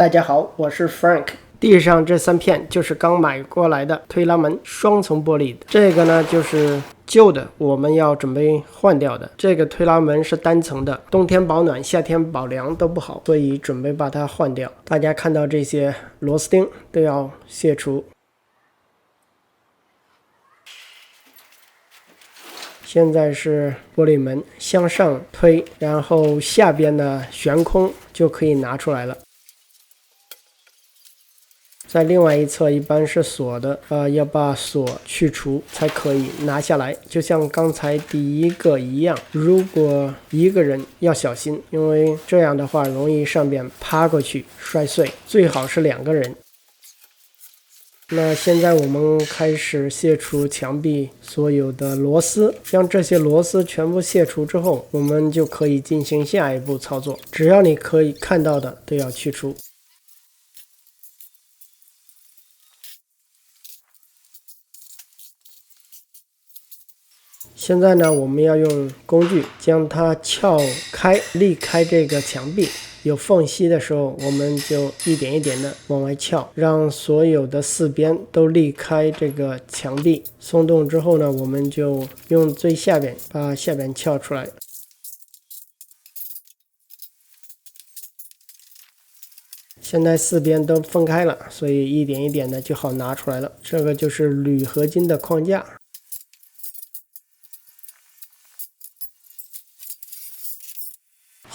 大家好，我是 Frank。地上这3片就是刚买过来的推拉门，双层玻璃的。这个呢就是旧的，我们要准备换掉的。这个推拉门是单层的，冬天保暖，夏天保凉都不好，所以准备把它换掉。大家看到这些螺丝钉都要卸除。现在是玻璃门向上推，然后下边的悬空就可以拿出来了。在另外一侧一般是锁的，要把锁去除才可以拿下来，就像刚才第一个一样。如果一个人要小心，因为这样的话容易上边趴过去摔碎，最好是2个人。那现在我们开始卸除墙壁所有的螺丝，将这些螺丝全部卸除之后，我们就可以进行下一步操作。只要你可以看到的都要去除。现在呢，我们要用工具将它撬开，立开这个墙壁。有缝隙的时候，我们就一点一点的往外撬，让所有的4边都立开这个墙壁。松动之后呢，我们就用最下边把下边撬出来。现在4边都分开了，所以一点一点的就好拿出来了。这个就是铝合金的框架。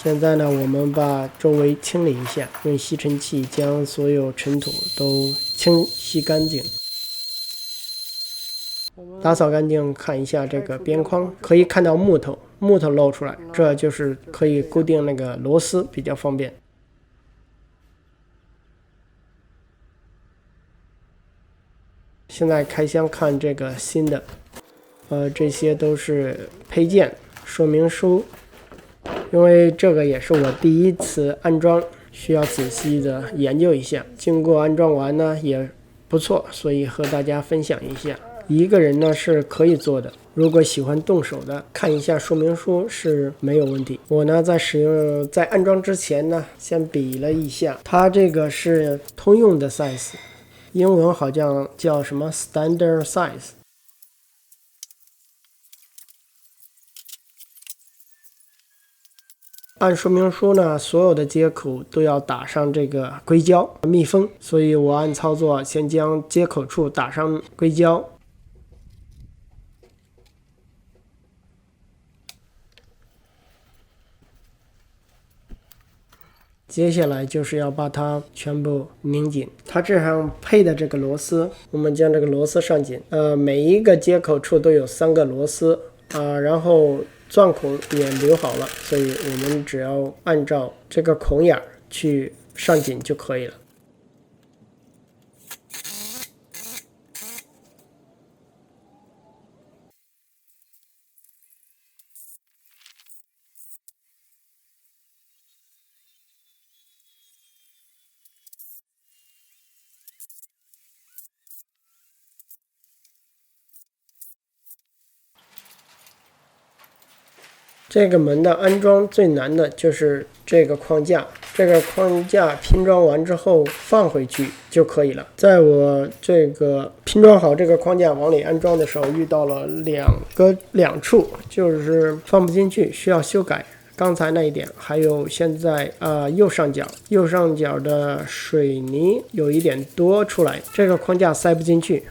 现在呢，我们把周围清理一下，用吸尘器将所有尘土都清洗干净。打扫干净，看一下这个边框，可以看到木头露出来，这就是可以固定那个螺丝，比较方便。现在开箱看这个新的，这些都是配件说明书。因为这个也是我第一次安装，需要仔细的研究一下。经过安装完呢也不错，所以和大家分享一下。一个人呢是可以做的，如果喜欢动手的，看一下说明书是没有问题。我呢在安装之前呢，先比了一下，它这个是通用的 size， 英文好像叫什么 standard size。按说明书呢，所有的接口都要打上这个硅胶密封，所以我按操作先将接口处打上硅胶。接下来就是要把它全部拧紧。它这上配的这个螺丝，我们将这个螺丝上紧。每一个接口处都有3个螺丝然后钻孔也留好了，所以我们只要按照这个孔眼去上紧就可以了。这个门的安装最难的就是这个框架，这个框架拼装完之后放回去就可以了。在我这个拼装好这个框架往里安装的时候，遇到了两处就是放不进去，需要修改。刚才那一点，还有现在右上角的水泥有一点多出来，这个框架塞不进去。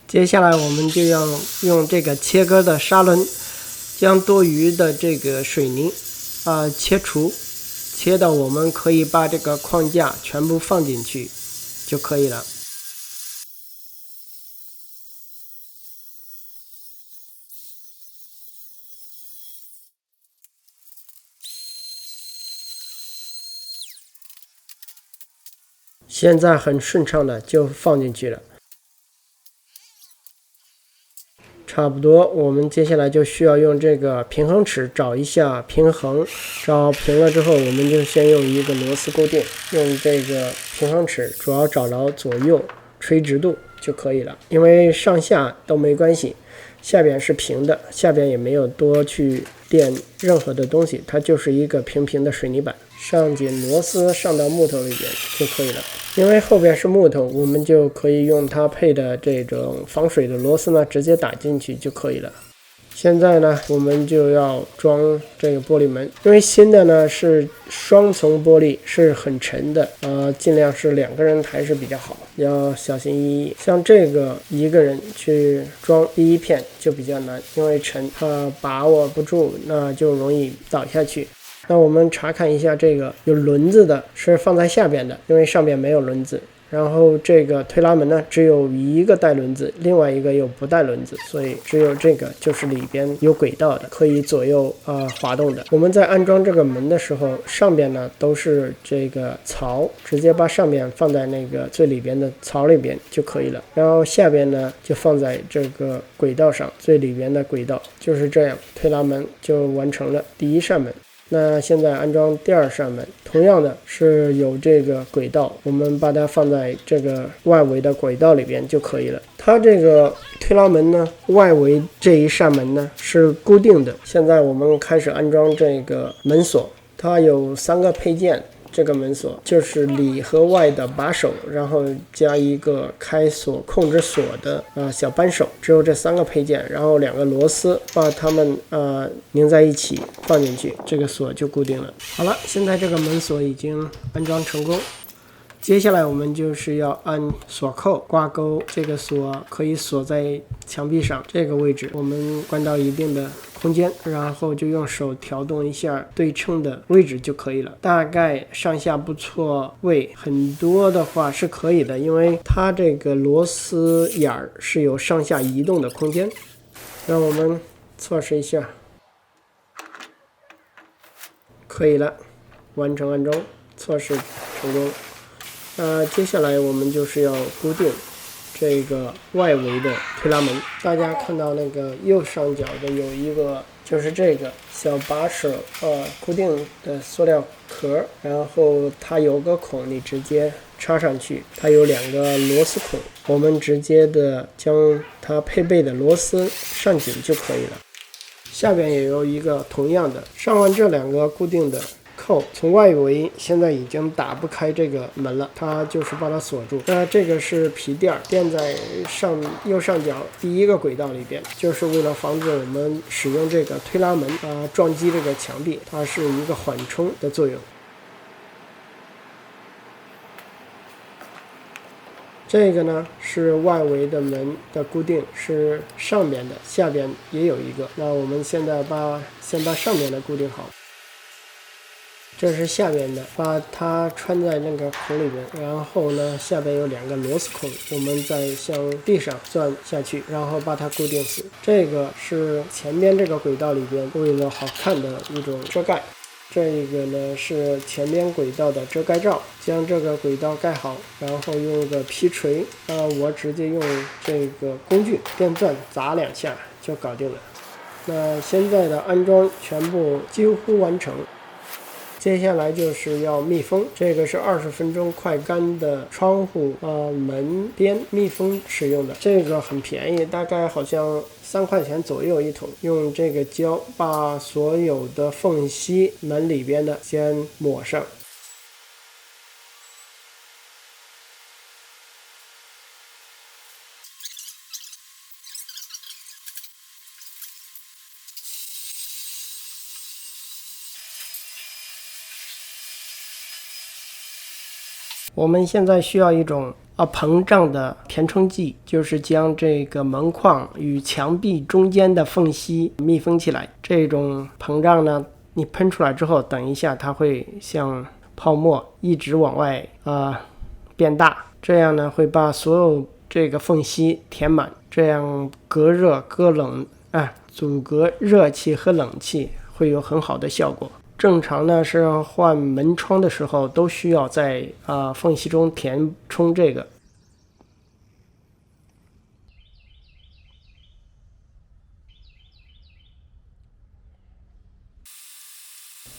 接下来我们就要用这个切割的砂轮，将多余的这个水泥切除，切到我们可以把这个框架全部放进去就可以了。现在很顺畅的就放进去了。差不多，我们接下来就需要用这个平衡尺找一下平衡，找平了之后，我们就先用一个螺丝固定，用这个平衡尺主要找着左右垂直度就可以了，因为上下都没关系，下边是平的，下边也没有多去垫任何的东西，它就是一个平平的水泥板。上紧螺丝上到木头里边就可以了。因为后边是木头，我们就可以用它配的这种防水的螺丝呢，直接打进去就可以了。现在呢，我们就要装这个玻璃门，因为新的呢是双层玻璃，是很沉的，尽量是2个人抬是比较好，要小心翼翼。像这个1个人去装第一片就比较难，因为沉，它把握不住，那就容易倒下去。那我们查看一下，这个有轮子的是放在下边的，因为上边没有轮子。然后这个推拉门呢，只有1个带轮子，另外1个又不带轮子，所以只有这个就是里边有轨道的，可以左右滑动的。我们在安装这个门的时候，上边呢都是这个槽，直接把上面放在那个最里边的槽里边就可以了。然后下边呢就放在这个轨道上，最里边的轨道，就是这样，推拉门就完成了第1扇门。那现在安装第2扇门，同样的是有这个轨道，我们把它放在这个外围的轨道里边就可以了。它这个推拉门呢，外围这一扇门呢是固定的。现在我们开始安装这个门锁，它有3个配件。这个门锁就是里和外的把手，然后加一个开锁控制锁的小扳手，只有这3个配件，然后2个螺丝把它们拧在一起放进去，这个锁就固定了。好了，现在这个门锁已经安装成功。接下来我们就是要按锁扣挂钩，这个锁可以锁在墙壁上这个位置，我们关到一定的空间，然后就用手调动一下对称的位置就可以了。大概上下不错位，很多的话是可以的，因为它这个螺丝眼儿是有上下移动的空间。让我们测试一下，可以了，完成安装，测试成功。接下来我们就是要固定这个外围的推拉门。大家看到那个右上角的有一个，就是这个小把手固定的塑料壳，然后它有个孔，你直接插上去，它有2个螺丝孔，我们直接的将它配备的螺丝上紧就可以了。下边也有一个同样的，上完这2个固定的扣，从外围现在已经打不开这个门了，它就是把它锁住。那这个是皮垫，垫在右上角第1个轨道里边，就是为了防止我们使用这个推拉门撞击这个墙壁，它是一个缓冲的作用。这个呢是外围的门的固定，是上边的，下边也有一个。那我们现在先把上边的固定好。这是下边的，把它穿在那个孔里边，然后呢下边有2个螺丝孔，我们再向地上钻下去，然后把它固定死。这个是前边这个轨道里边为了好看的一种遮盖，这个呢是前边轨道的遮盖罩，将这个轨道盖好，然后用个皮锤我直接用这个工具电钻砸2下就搞定了。那现在的安装全部几乎完成。接下来就是要密封，这个是20分钟快干的窗户门边密封使用的，这个很便宜，大概好像3块钱左右一桶。用这个胶把所有的缝隙门里边的先抹上。我们现在需要一种膨胀的填充剂，就是将这个门框与墙壁中间的缝隙密封起来。这种膨胀呢，你喷出来之后，等一下它会像泡沫一直往外变大，这样呢会把所有这个缝隙填满，这样隔热隔冷阻隔热气和冷气会有很好的效果。正常呢是换门窗的时候都需要在缝隙中填充这个。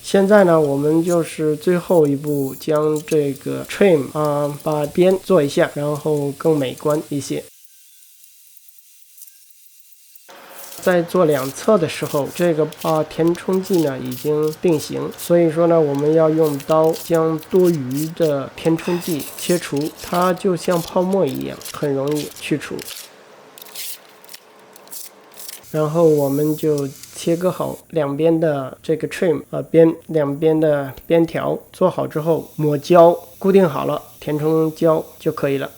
现在呢我们就是最后一步，将这个 trim 把边做一下，然后更美观一些。在做两侧的时候，这个填充剂呢已经定型，所以说呢，我们要用刀将多余的填充剂切除，它就像泡沫一样，很容易去除。然后我们就切割好两边的这个 trim 两边的边条，做好之后抹胶固定好了，填充胶就可以了。